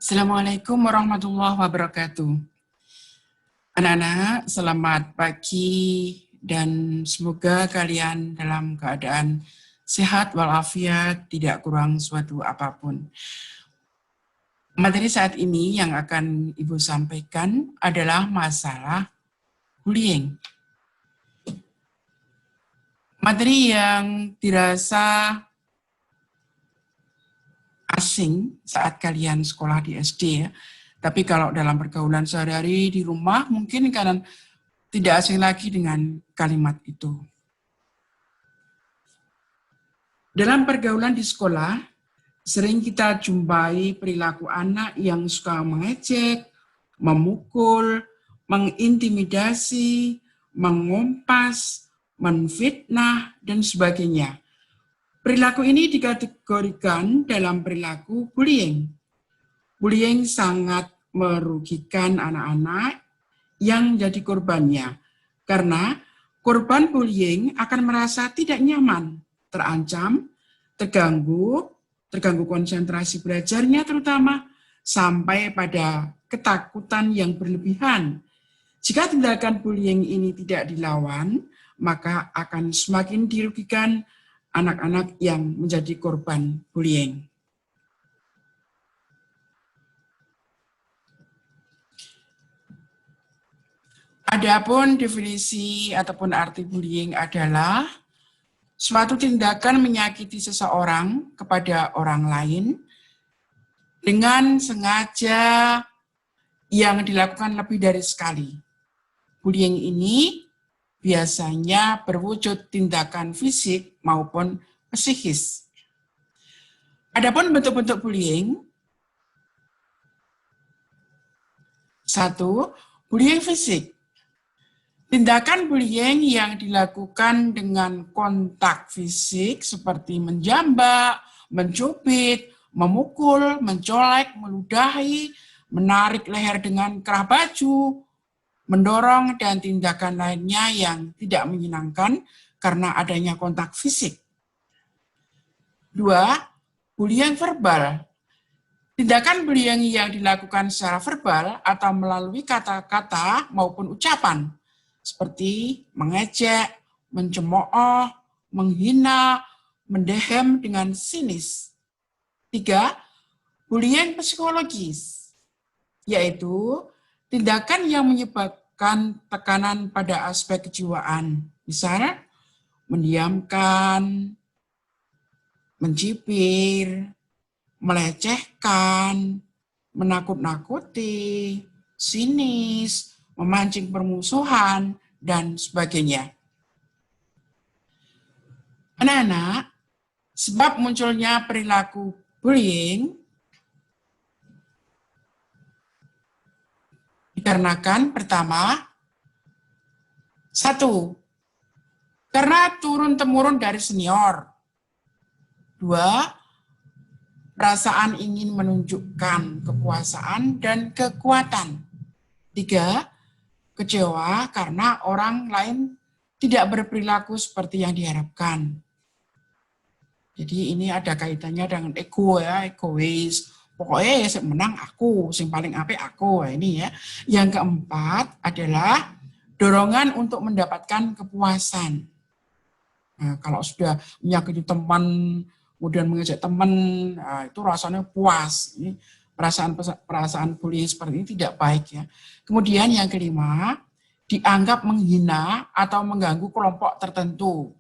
Assalamualaikum warahmatullahi wabarakatuh. Anak-anak, selamat pagi dan semoga kalian dalam keadaan sehat walafiat, tidak kurang suatu apapun. Materi saat ini yang akan Ibu sampaikan adalah masalah bullying. Materi yang dirasa asing saat kalian sekolah di SD ya. Tapi kalau dalam pergaulan sehari-hari di rumah mungkin kalian tidak asing lagi dengan kalimat itu. Dalam pergaulan di sekolah, sering kita jumpai perilaku anak yang suka mengejek, memukul, mengintimidasi, mengumpas, menfitnah, dan sebagainya. Perilaku ini dikategorikan dalam perilaku bullying. Bullying sangat merugikan anak-anak yang jadi korbannya, karena korban bullying akan merasa tidak nyaman, terancam, terganggu konsentrasi belajarnya terutama, sampai pada ketakutan yang berlebihan. Jika tindakan bullying ini tidak dilawan, maka akan semakin dirugikan anak-anak yang menjadi korban bullying. Adapun definisi ataupun arti bullying adalah suatu tindakan menyakiti seseorang kepada orang lain dengan sengaja yang dilakukan lebih dari sekali. Bullying ini biasanya berwujud tindakan fisik maupun psikis. Adapun bentuk-bentuk bullying, 1. Bullying fisik. Tindakan bullying yang dilakukan dengan kontak fisik seperti menjambak, mencubit, memukul, mencolek, meludahi, menarik leher dengan kerah baju, mendorong, dan tindakan lainnya yang tidak menyenangkan karena adanya kontak fisik. 2. Bullying verbal. Tindakan bullying yang dilakukan secara verbal atau melalui kata-kata maupun ucapan, seperti mengejek, mencemooh, menghina, mendehem dengan sinis. 3. Bullying psikologis, yaitu tindakan yang menyebabkan tekanan pada aspek kejiwaan, misalnya mendiamkan, mencibir, melecehkan, menakut-nakuti, sinis, memancing permusuhan, dan sebagainya. Anak-anak, sebab munculnya perilaku bullying dikarenakan pertama, 1. Karena turun-temurun dari senior. 2. Perasaan ingin menunjukkan kekuasaan dan kekuatan. 3. Kecewa karena orang lain tidak berperilaku seperti yang diharapkan. Jadi ini ada kaitannya dengan ego ya, egois. Pokoknya yang menang aku, yang paling apik aku. Ini ya. Yang keempat adalah dorongan untuk mendapatkan kepuasan. Nah, kalau sudah menyakiti teman, kemudian mengejek teman, nah, itu rasanya puas. Ini perasaan bullying seperti ini tidak baik ya. Kemudian yang kelima, dianggap menghina atau mengganggu kelompok tertentu.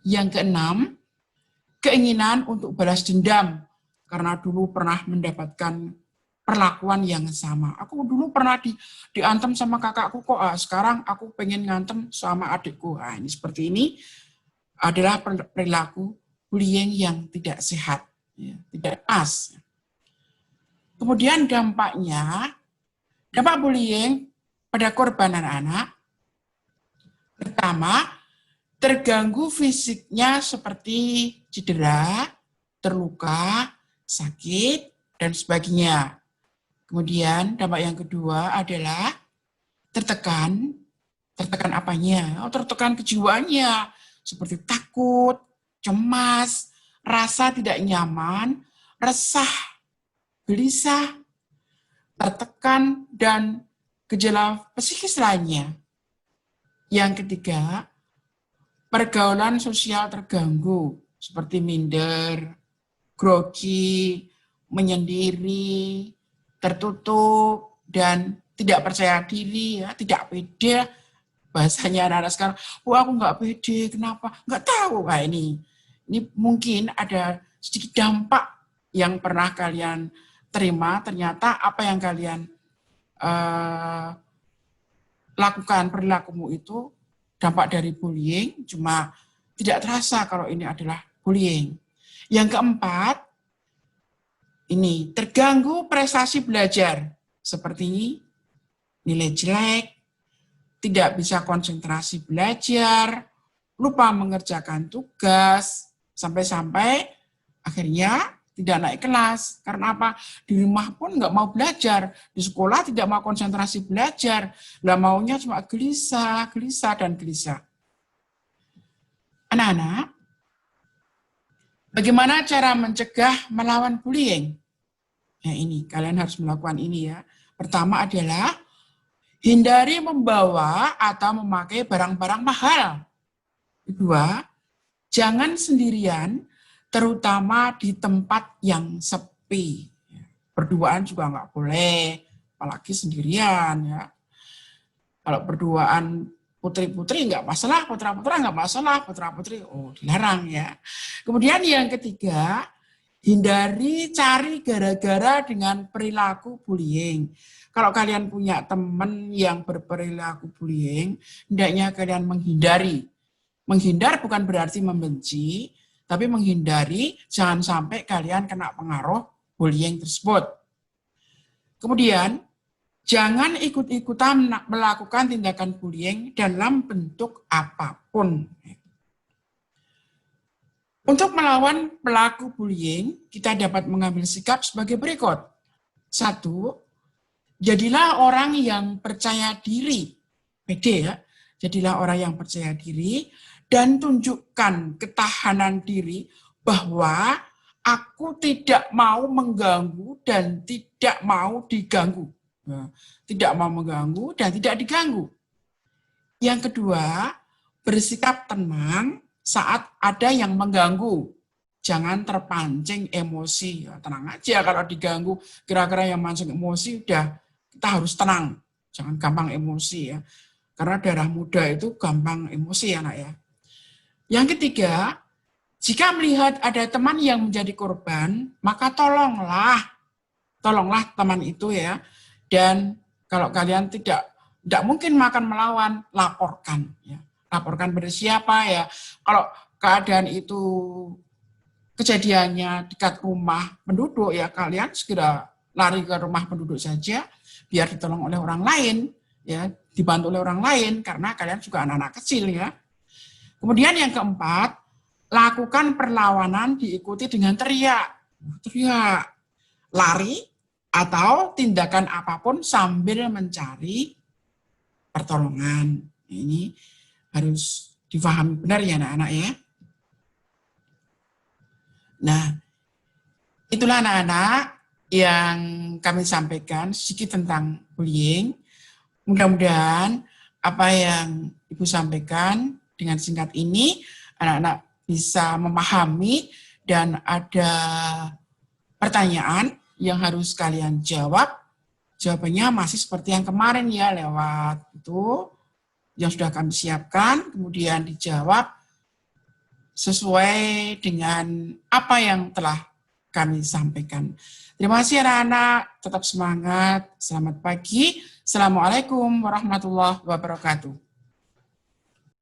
Yang keenam, keinginan untuk balas dendam karena dulu pernah mendapatkan perlakuan yang sama. Aku dulu pernah diantem sama kakakku kok, sekarang aku pengen ngantem sama adikku. Nah, ini seperti ini adalah perilaku bullying yang tidak sehat, ya, tidak pas. Kemudian dampak bullying pada korban anak-anak, pertama, terganggu fisiknya seperti cedera, terluka, sakit, dan sebagainya. Kemudian dampak yang kedua adalah tertekan apanya? Tertekan kejiwaannya, seperti takut, cemas, rasa tidak nyaman, resah, gelisah, tertekan, dan gejala psikis lainnya. Yang ketiga, pergaulan sosial terganggu, seperti minder, grogi, menyendiri, tertutup, dan tidak percaya diri, ya, tidak pede. Bahasanya anak-anak sekarang, wah aku nggak pede, kenapa? Nggak tahu. Nah, ini mungkin ada sedikit dampak yang pernah kalian terima, ternyata apa yang kalian lakukan, perilakumu itu dampak dari bullying, cuma tidak terasa kalau ini adalah bullying. Yang keempat, ini terganggu prestasi belajar, seperti nilai jelek, tidak bisa konsentrasi belajar, lupa mengerjakan tugas, sampai-sampai akhirnya tidak naik kelas. Karena apa? Di rumah pun nggak mau belajar, di sekolah tidak mau konsentrasi belajar, lah maunya cuma gelisah, dan gelisah. Anak-anak, bagaimana cara mencegah melawan bullying? Nah ini, kalian harus melakukan ini ya. Pertama adalah hindari membawa atau memakai barang-barang mahal. Kedua, jangan sendirian, terutama di tempat yang sepi. Berduaan juga nggak boleh, apalagi sendirian. Ya. Kalau berduaan putri-putri nggak masalah, putra-putra nggak masalah, putra-putri dilarang ya. Kemudian yang ketiga, hindari cari gara-gara dengan perilaku bullying. Kalau kalian punya teman yang berperilaku bullying, hendaknya kalian menghindari. Menghindar bukan berarti membenci, tapi menghindari jangan sampai kalian kena pengaruh bullying tersebut. Kemudian, jangan ikut-ikutan melakukan tindakan bullying dalam bentuk apapun. Untuk melawan pelaku bullying, kita dapat mengambil sikap sebagai berikut. 1, jadilah orang yang percaya diri. Pede ya, jadilah orang yang percaya diri dan tunjukkan ketahanan diri bahwa aku tidak mau mengganggu dan tidak mau diganggu. Tidak mau mengganggu dan tidak diganggu. Yang kedua, bersikap tenang saat ada yang mengganggu. Jangan terpancing emosi. Ya, tenang aja kalau diganggu, kira-kira yang mancing emosi, udah kita harus tenang. Jangan gampang emosi ya. Karena darah muda itu gampang emosi anak ya. Yang ketiga, jika melihat ada teman yang menjadi korban, maka tolonglah teman itu ya. Dan kalau kalian tidak mungkin makan melawan, laporkan ya. Laporkan pada siapa ya. Kalau keadaan itu kejadiannya dekat rumah penduduk ya, kalian segera lari ke rumah penduduk saja biar ditolong oleh orang lain ya, dibantu oleh orang lain karena kalian juga anak-anak kecil ya. Kemudian yang keempat, lakukan perlawanan diikuti dengan teriak, lari, atau tindakan apapun sambil mencari pertolongan. Ini harus difahami benar ya anak-anak ya. Nah, itulah anak-anak yang kami sampaikan sedikit tentang bullying. Mudah-mudahan apa yang Ibu sampaikan dengan singkat ini, anak-anak bisa memahami dan ada pertanyaan yang harus kalian jawab. Jawabannya masih seperti yang kemarin ya, lewat itu yang sudah kami siapkan, kemudian dijawab sesuai dengan apa yang telah kami sampaikan. Terima kasih anak-anak, tetap semangat, selamat pagi. Assalamualaikum warahmatullahi wabarakatuh.